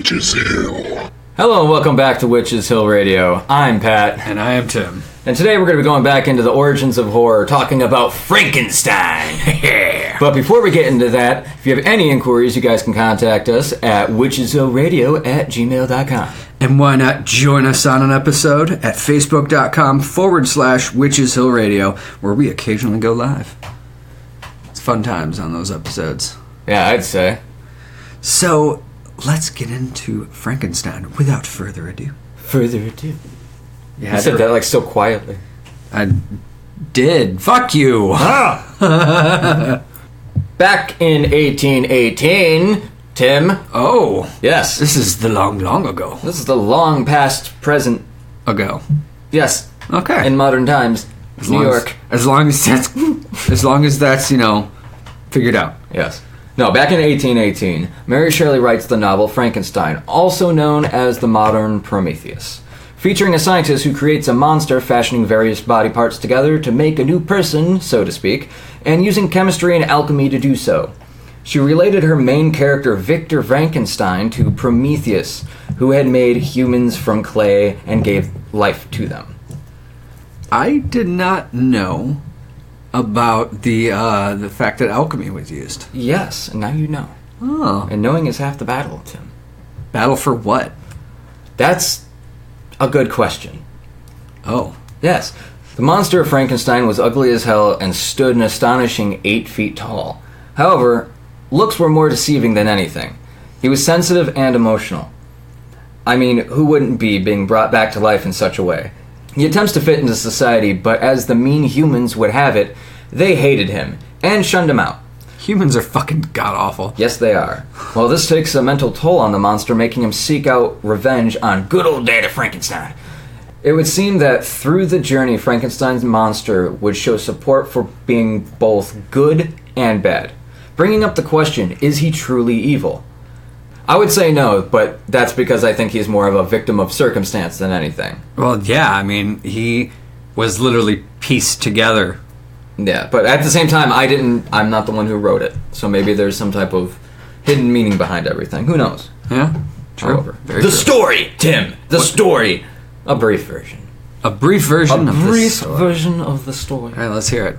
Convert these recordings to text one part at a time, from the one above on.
Witches Hill. Hello and welcome back to Witches Hill Radio. I'm Pat. And I am Tim. And today we're going to be going back into the origins of horror, talking about Frankenstein. But before we get into that, if you have any inquiries, you guys can contact us at witcheshillradio@gmail.com. And why not join us on an episode at facebook.com/Witches Hill Radio, where we occasionally go live. It's fun times on those episodes. Yeah, I'd say. So, let's get into Frankenstein without further ado. You said that like so quietly. I did. Fuck you. Back in 1818, Tim. Oh. Yes. This is the long ago. This is the long past present. Ago. Yes. Okay. In modern times. New York. As long as that's, figured out. Yes. No, back in 1818, Mary Shelley writes the novel Frankenstein, also known as the modern Prometheus, featuring a scientist who creates a monster fashioning various body parts together to make a new person, so to speak, and using chemistry and alchemy to do so. She related her main character, Victor Frankenstein, to Prometheus, who had made humans from clay and gave life to them. I did not know about the fact that alchemy was used. Yes, and now you know. Oh. And knowing is half the battle, Tim. Battle for what? That's a good question. Oh. Yes. The monster of Frankenstein was ugly as hell and stood an astonishing 8 feet tall. However, looks were more deceiving than anything. He was sensitive and emotional. I mean, who wouldn't be being brought back to life in such a way? He attempts to fit into society, but as the mean humans would have it, they hated him and shunned him out. Humans are fucking god-awful. Yes, they are. Well, this takes a mental toll on the monster, making him seek out revenge on good old Daddy Frankenstein. It would seem that through the journey, Frankenstein's monster would show support for being both good and bad, bringing up the question, is he truly evil? I would say no, but that's because I think he's more of a victim of circumstance than anything. Well, yeah, I mean, he was literally pieced together. Yeah, but at the same time, I'm not the one who wrote it, so maybe there's some type of hidden meaning behind everything. Who knows? Yeah, true. However, Very the true. Story, Tim! The story! A brief version. A brief version of the story. Version of the story. All right, let's hear it.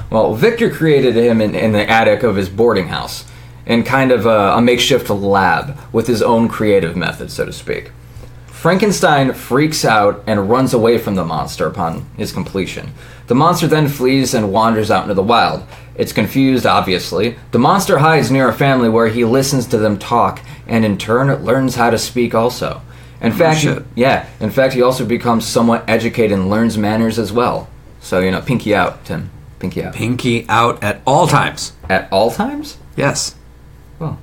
Well, Victor created him in the attic of his boarding house, in kind of a makeshift lab with his own creative method, so to speak. Frankenstein freaks out and runs away from the monster upon his completion. The monster then flees and wanders out into the wild. It's confused, obviously. The monster hides near a family where he listens to them talk, and in turn learns how to speak also. In fact, he also becomes somewhat educated and learns manners as well. So, pinky out, Tim. Pinky out. Pinky out at all times. At all times? Yes. Well.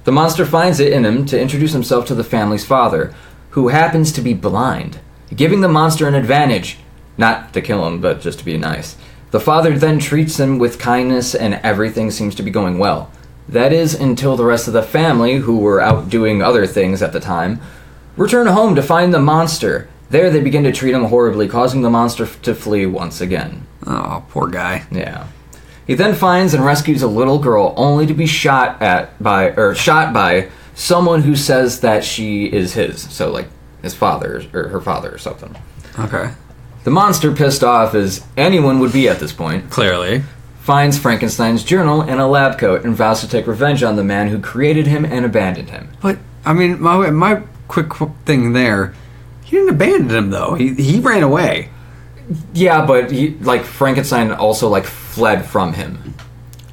The monster finds it in him to introduce himself to the family's father, who happens to be blind, giving the monster an advantage. Not to kill him, but just to be nice. The father then treats him with kindness and everything seems to be going well. That is until the rest of the family, who were out doing other things at the time, return home to find the monster. There they begin to treat him horribly, causing the monster to flee once again. Oh, poor guy. Yeah. He then finds and rescues a little girl, only to be shot by someone who says that she is his. So, like, his father, or her father or something. Okay. The monster, pissed off as anyone would be at this point, Clearly. finds Frankenstein's journal and a lab coat and vows to take revenge on the man who created him and abandoned him. But, I mean, my quick thing there, he didn't abandon him, though. He ran away. Yeah, but Frankenstein also, fled from him.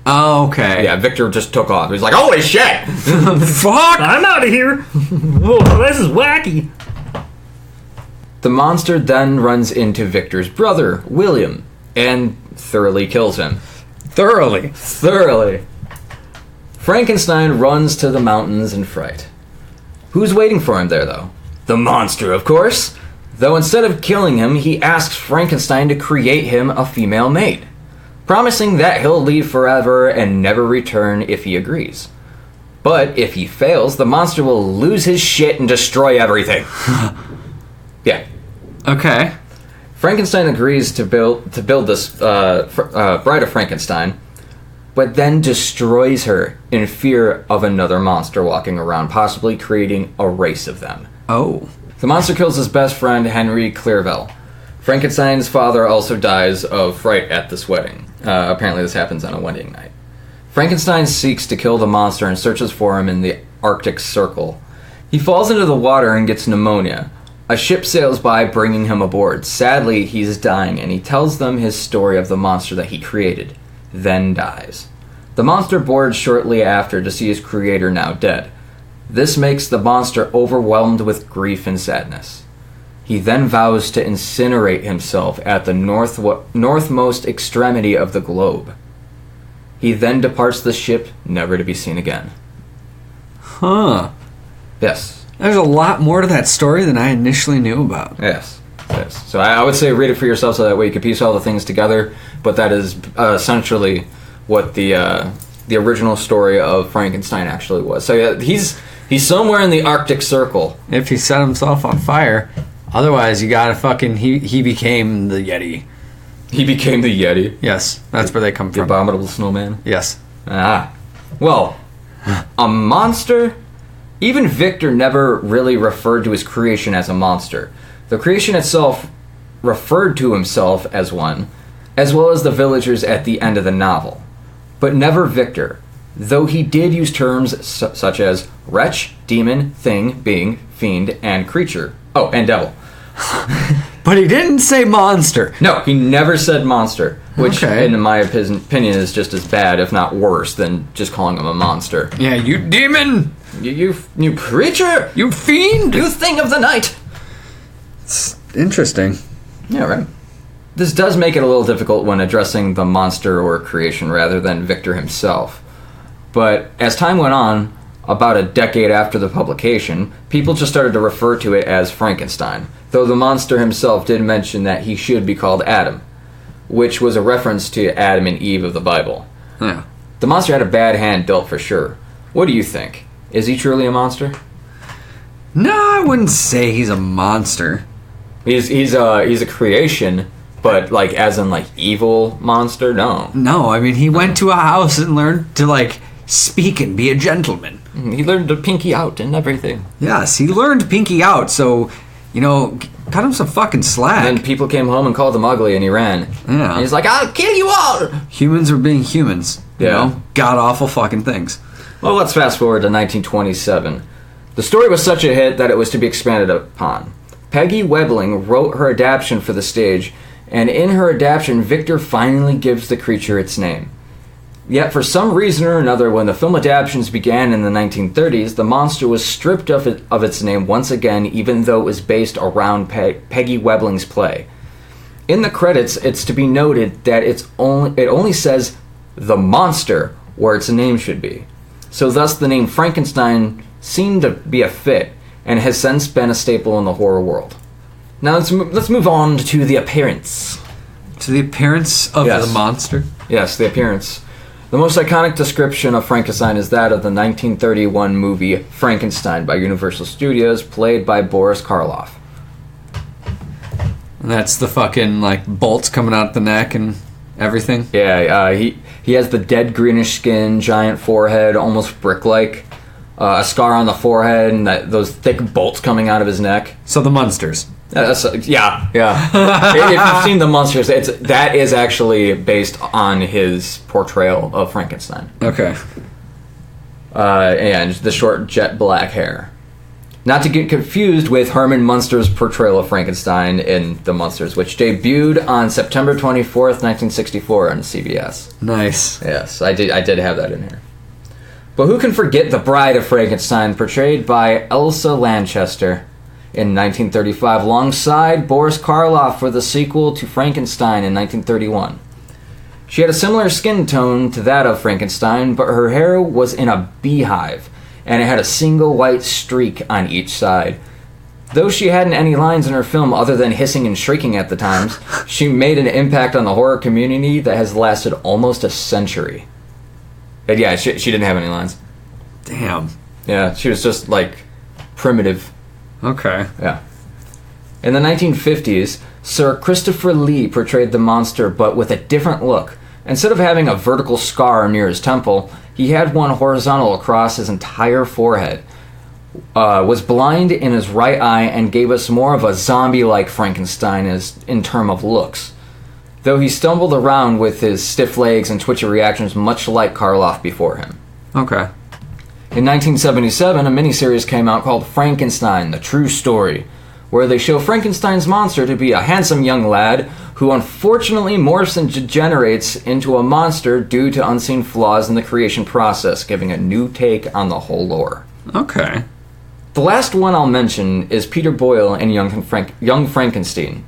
Oh, okay. Yeah, Victor just took off. He was like, holy shit! Fuck! I'm out of here! Oh, this is wacky! The monster then runs into Victor's brother, William, and thoroughly kills him. Thoroughly. Frankenstein runs to the mountains in fright. Who's waiting for him there, though? The monster, of course. Though instead of killing him, he asks Frankenstein to create him a female mate, promising that he'll leave forever and never return if he agrees. But if he fails, the monster will lose his shit and destroy everything. Yeah. Okay. Frankenstein agrees to build this Bride of Frankenstein, but then destroys her in fear of another monster walking around, possibly creating a race of them. Oh. The monster kills his best friend, Henry Clerval. Frankenstein's father also dies of fright at this wedding. Apparently this happens on a wedding night. Frankenstein seeks to kill the monster and searches for him in the Arctic Circle. He falls into the water and gets pneumonia. A ship sails by, bringing him aboard. Sadly, he's dying, and he tells them his story of the monster that he created, then dies. The monster boards shortly after to see his creator now dead. This makes the monster overwhelmed with grief and sadness. He then vows to incinerate himself at the northmost extremity of the globe. He then departs the ship, never to be seen again. Huh. Yes. There's a lot more to that story than I initially knew about. Yes. So I would say read it for yourself so that way you can piece all the things together. But that is essentially what the original story of Frankenstein actually was. So yeah, he's somewhere in the Arctic Circle. If he set himself on fire, otherwise you gotta fucking he became the Yeti. He became the Yeti. Yes, that's where they come The from. abominable snowman. Yes. Well, a monster. Even Victor never really referred to his creation as a monster. The creation itself referred to himself as one, as well as the villagers at the end of the novel. But never Victor, though he did use terms such as wretch, demon, thing, being, fiend, and creature. Oh, and devil. But he didn't say monster. No, he never said monster, which Okay. in my opinion is just as bad, if not worse, than just calling him a monster. Yeah, you demon! You creature! You fiend! You thing of the night! It's interesting. Yeah, right. This does make it a little difficult when addressing the monster or creation rather than Victor himself. But as time went on, about a decade after the publication, people just started to refer to it as Frankenstein, though the monster himself did mention that he should be called Adam, which was a reference to Adam and Eve of the Bible. Yeah. The monster had a bad hand dealt for sure. What do you think? Is he truly a monster? No, I wouldn't say he's a monster. He's a creation, but like as in like evil monster? No. No, I mean he went to a house and learned to like speak and be a gentleman. He learned to pinky out and everything. Yes, he learned pinky out, so cut him some fucking slack. And then people came home and called him ugly, and he ran. Yeah. And he's like, "I'll kill you all." Humans are being humans. Yeah. God awful fucking things. Well, let's fast forward to 1927. The story was such a hit that it was to be expanded upon. Peggy Webling wrote her adaptation for the stage, and in her adaptation, Victor finally gives the creature its name. Yet, for some reason or another, when the film adaptations began in the 1930s, the monster was stripped of its name once again, even though it was based around Peggy Webling's play. In the credits, it's to be noted that it only says "the monster" where its name should be. So thus the name Frankenstein seemed to be a fit, and has since been a staple in the horror world. Now let's move on to the appearance. To the appearance of Yes. the monster? Yes, the appearance. The most iconic description of Frankenstein is that of the 1931 movie Frankenstein by Universal Studios, played by Boris Karloff. And that's the fucking like bolts coming out the neck and everything? Yeah, he has the dead greenish skin, giant forehead, almost brick-like, a scar on the forehead, and those thick bolts coming out of his neck. So the monsters. Yeah. If you've seen the monsters, that is actually based on his portrayal of Frankenstein. Okay. And the short jet black hair. Not to get confused with Herman Munster's portrayal of Frankenstein in The Munsters, which debuted on September 24th, 1964 on CBS. Nice. Yes, I did have that in here. But who can forget the Bride of Frankenstein, portrayed by Elsa Lanchester in 1935, alongside Boris Karloff for the sequel to Frankenstein in 1931. She had a similar skin tone to that of Frankenstein, but her hair was in a beehive, and it had a single white streak on each side. Though she hadn't any lines in her film other than hissing and shrieking at the times, she made an impact on the horror community that has lasted almost a century. And yeah, she didn't have any lines. Damn. Yeah, she was just like primitive. Okay. Yeah. In the 1950s, Sir Christopher Lee portrayed the monster, but with a different look. Instead of having a vertical scar near his temple, he had one horizontal across his entire forehead. Was blind in his right eye and gave us more of a zombie-like Frankenstein in term of looks. Though he stumbled around with his stiff legs and twitchy reactions much like Karloff before him. Okay. In 1977, a miniseries came out called Frankenstein, The True Story, where they show Frankenstein's monster to be a handsome young lad who unfortunately morphs and degenerates into a monster due to unseen flaws in the creation process, giving a new take on the whole lore. Okay. The last one I'll mention is Peter Boyle in Young Frankenstein.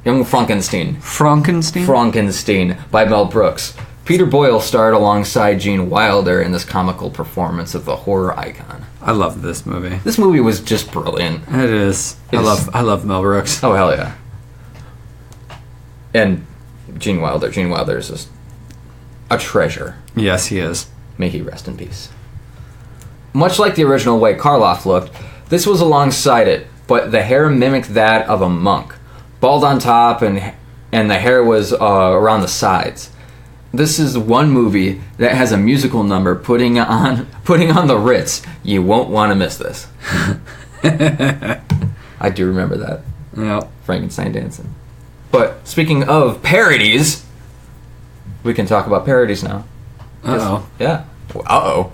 Young Frankenstein. Frankenstein? Frankenstein by Mel Brooks. Peter Boyle starred alongside Gene Wilder in this comical performance of the horror icon. I love this movie. This movie was just brilliant. It is. I love Mel Brooks. Oh, hell yeah. And Gene Wilder. Gene Wilder is just a treasure. Yes, he is. May he rest in peace. Much like the original way Karloff looked, this was alongside it, but the hair mimicked that of a monk. Bald on top, and the hair was around the sides. This is one movie that has a musical number putting on the Ritz. You won't want to miss this. I do remember that. Yep. Frankenstein dancing. But speaking of parodies, we can talk about parodies now. Uh-oh. Yeah. Uh-oh.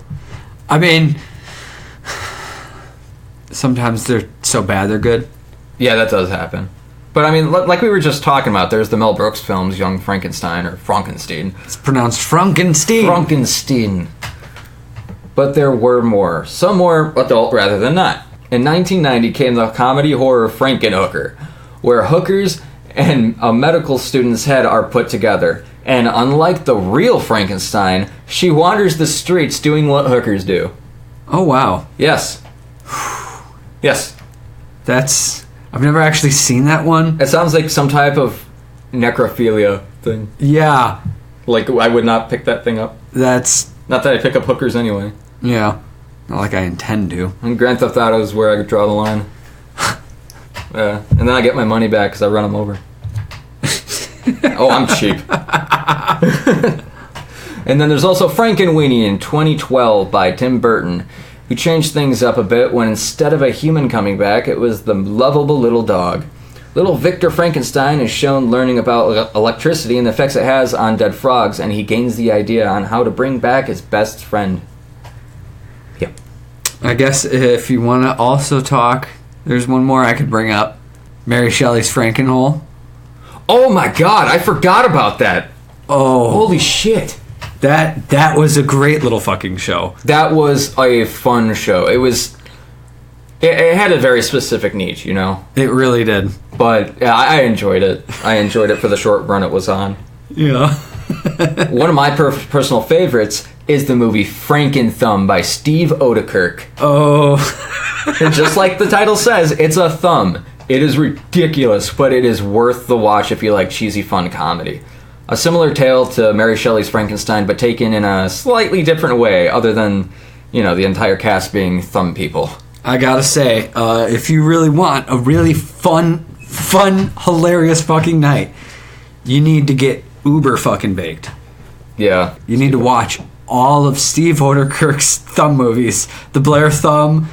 I mean, sometimes they're so bad they're good. Yeah, that does happen. But I mean, like we were just talking about, there's the Mel Brooks films, Young Frankenstein or Frankenstein. It's pronounced Frankenstein. Frankenstein. But there were more. Some more adult rather than not. In 1990 came the comedy horror Frankenhooker, where hookers and a medical student's head are put together. And unlike the real Frankenstein, she wanders the streets doing what hookers do. Oh, wow. Yes. Yes. I've never actually seen that one. It sounds like some type of necrophilia thing. Yeah. Like, I would not pick that thing up. That's... Not that I pick up hookers anyway. Yeah. Not like I intend to. And Grand Theft Auto is where I could draw the line. And then I get my money back because I run them over. Oh, I'm cheap. And then there's also Frankenweenie in 2012 by Tim Burton, who changed things up a bit when instead of a human coming back, it was the lovable little dog. Little Victor Frankenstein is shown learning about electricity and the effects it has on dead frogs, and he gains the idea on how to bring back his best friend. Yep. I guess if you want to also talk, there's one more I could bring up. Mary Shelley's Frankenhole. Oh my god, I forgot about that. Oh. Holy shit. That was a great little fucking show. That was a fun show. It had a very specific niche, you know? It really did. But yeah, I enjoyed it. I enjoyed it for the short run it was on. Yeah. One of my personal favorites is the movie Frankenthumb by Steve Odekirk. Oh. And just like the title says, it's a thumb. It is ridiculous, but it is worth the watch if you like cheesy fun comedy. A similar tale to Mary Shelley's Frankenstein, but taken in a slightly different way, other than, you know, the entire cast being thumb people. I gotta say, if you really want a really fun, hilarious fucking night, you need to get uber fucking baked. Yeah. You need to watch all of Steve Odekirk's thumb movies. The Blair Thumb,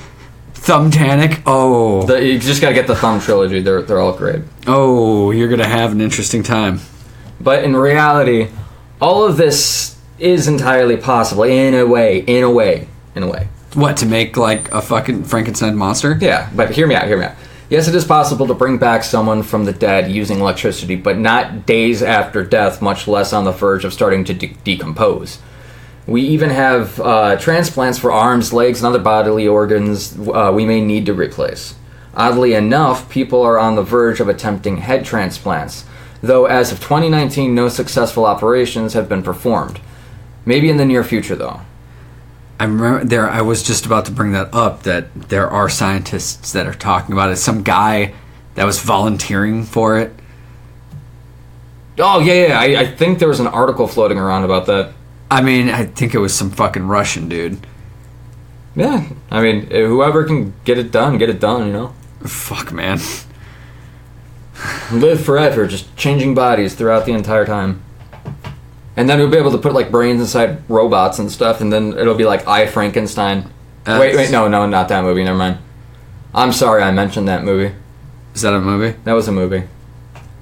Thumbtanic. Oh. You just gotta get the Thumb trilogy. They're all great. Oh, you're gonna have an interesting time. But in reality, all of this is entirely possible in a way. What, to make like a fucking Frankenstein monster? Yeah, but hear me out. Yes, it is possible to bring back someone from the dead using electricity, but not days after death, much less on the verge of starting to decompose. We even have transplants for arms, legs, and other bodily organs we may need to replace. Oddly enough, people are on the verge of attempting head transplants, though as of 2019, no successful operations have been performed. Maybe in the near future, though. I remember I was just about to bring that up, that there are scientists that are talking about it. Some guy that was volunteering for it. Oh, yeah. I think there was an article floating around about that. I mean, I think it was some fucking Russian dude. Yeah. I mean, whoever can get it done, you know? Fuck, man. Live forever, just changing bodies throughout the entire time. And then we'll be able to put like brains inside robots and stuff, and then it'll be like I, Frankenstein. Wait, no, not that movie. Never mind. I'm sorry, I mentioned that movie. Is that a movie? That was a movie.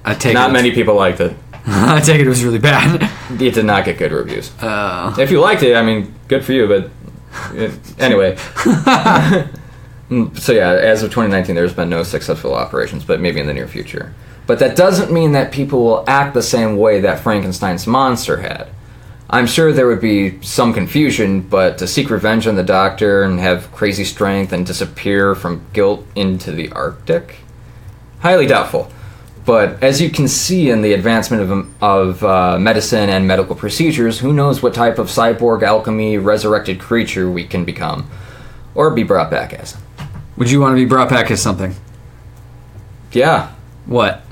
I take Not many people liked it. I take it was really bad. It did not get good reviews. If you liked it, I mean, good for you. But anyway. So yeah, as of 2019, there's been no successful operations, but maybe in the near future. But that doesn't mean that people will act the same way that Frankenstein's monster had. I'm sure there would be some confusion, but to seek revenge on the Doctor and have crazy strength and disappear from guilt into the Arctic? Highly doubtful. But as you can see in the advancement of medicine and medical procedures, who knows what type of cyborg alchemy resurrected creature we can become, or be brought back as. Would you want to be brought back as something? Yeah. What?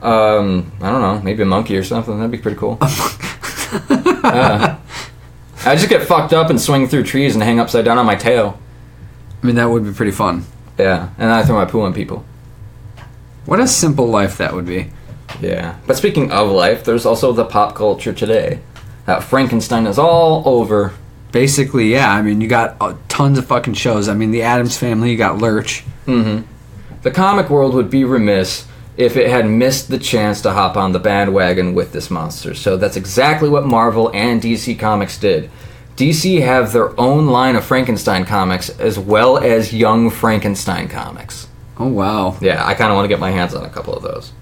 I don't know, maybe a monkey or something. That'd be pretty cool. I just get fucked up and swing through trees and hang upside down on my tail. I mean, that would be pretty fun. Yeah, and I throw my poo on people. What a simple life that would be. Yeah. But speaking of life, there's also the pop culture today. Frankenstein is all over. Basically, yeah. I mean, you got tons of fucking shows. I mean, the Addams Family, you got Lurch. Mm-hmm. The comic world would be remiss if it had missed the chance to hop on the bandwagon with this monster. So that's exactly what Marvel and DC Comics did. DC have their own line of Frankenstein comics as well as Young Frankenstein comics. Oh, wow. Yeah, I kind of want to get my hands on a couple of those.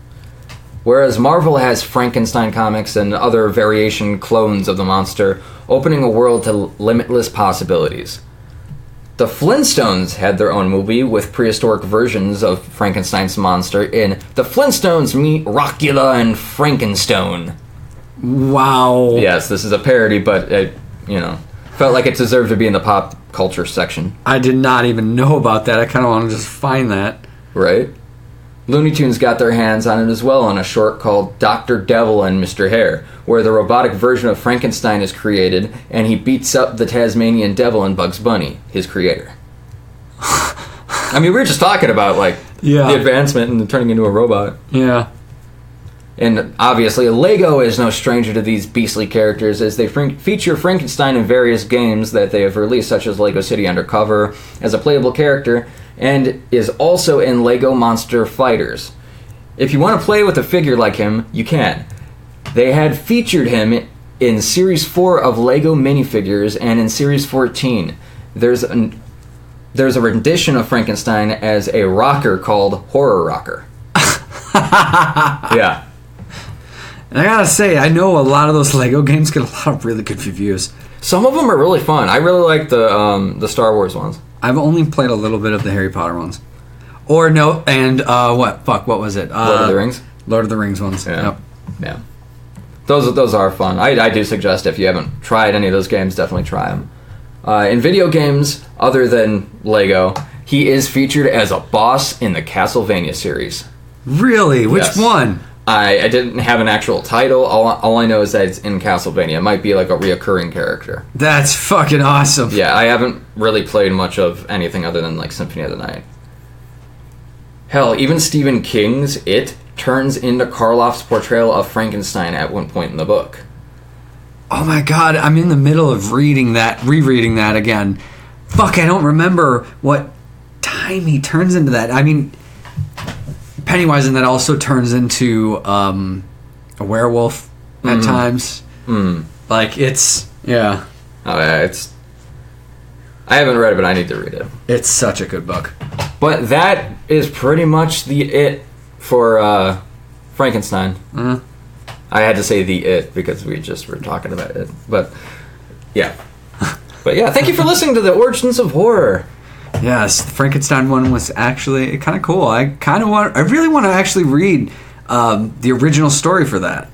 Whereas Marvel has Frankenstein comics and other variation clones of the monster, opening a world to limitless possibilities. The Flintstones had their own movie with prehistoric versions of Frankenstein's monster in The Flintstones Meet Rockula and Frankenstone. Wow. Yes, this is a parody, but it, felt like it deserved to be in the pop culture section. I did not even know about that. I kind of want to just find that. Right? Looney Tunes got their hands on it as well on a short called Dr. Devil and Mr. Hare, where the robotic version of Frankenstein is created, and he beats up the Tasmanian Devil and Bugs Bunny, his creator. I mean, we were just talking about, the advancement and turning into a robot. Yeah. And obviously, Lego is no stranger to these beastly characters, as they feature Frankenstein in various games that they have released, such as Lego City Undercover, as a playable character, and is also in Lego Monster Fighters. If you want to play with a figure like him, you can. They had featured him in Series 4 of Lego minifigures and in Series 14. There's a rendition of Frankenstein as a rocker called Horror Rocker. Yeah. And I gotta say, I know a lot of those Lego games get a lot of really good reviews. Some of them are really fun. I really like the Star Wars ones. I've only played a little bit of the Harry Potter ones. Or no, and what was it? Lord of the Rings? Lord of the Rings ones. Yeah. Yep. Yeah. Those are fun. I do suggest if you haven't tried any of those games, definitely try them. In video games, other than Lego, he is featured as a boss in the Castlevania series. Really? Which Yes. one? I didn't have an actual title. All I know is that it's in Castlevania. It might be like a reoccurring character. That's fucking awesome. Yeah, I haven't really played much of anything other than like Symphony of the Night. Hell, even Stephen King's It turns into Karloff's portrayal of Frankenstein at one point in the book. Oh my god, I'm in the middle of rereading that again. Fuck, I don't remember what time he turns into that. I mean, Pennywise in that also turns into a werewolf at times. Like, it's... Yeah. Oh yeah, I haven't read it, but I need to read it. It's such a good book. But that is pretty much the it for Frankenstein. Mm-hmm. I had to say the it because we just were talking about it. But yeah. But yeah, thank you for listening to the Origins of Horror. Yes, the Frankenstein one was actually kind of cool. I really want to actually read the original story for that.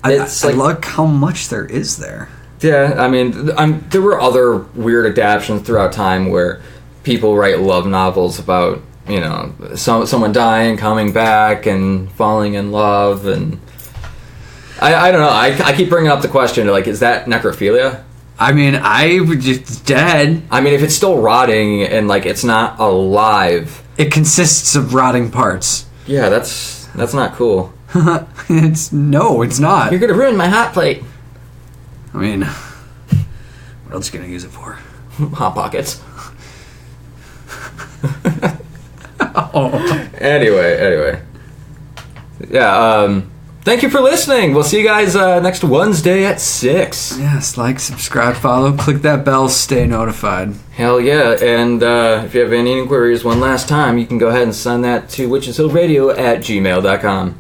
I like how much there is there. Yeah, I mean, there were other weird adaptions throughout time where people write love novels about, someone dying, coming back, and falling in love, and I don't know. I keep bringing up the question, is that necrophilia? I mean, it's dead. I mean, if it's still rotting and, it's not alive. It consists of rotting parts. Yeah, that's not cool. It's not. You're going to ruin my hot plate. I mean, what else are you gonna use it for? Hot Pockets. Oh. Anyway. Yeah, thank you for listening. We'll see you guys next Wednesday at 6. Yes, like, subscribe, follow, click that bell, stay notified. Hell yeah. And if you have any inquiries one last time, you can go ahead and send that to witcheshillradio@gmail.com.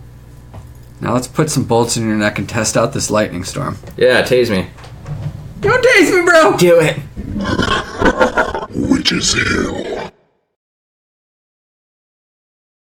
Now let's put some bolts in your neck and test out this lightning storm. Yeah, tase me. Don't tase me, bro! Do it. Witch's Hill.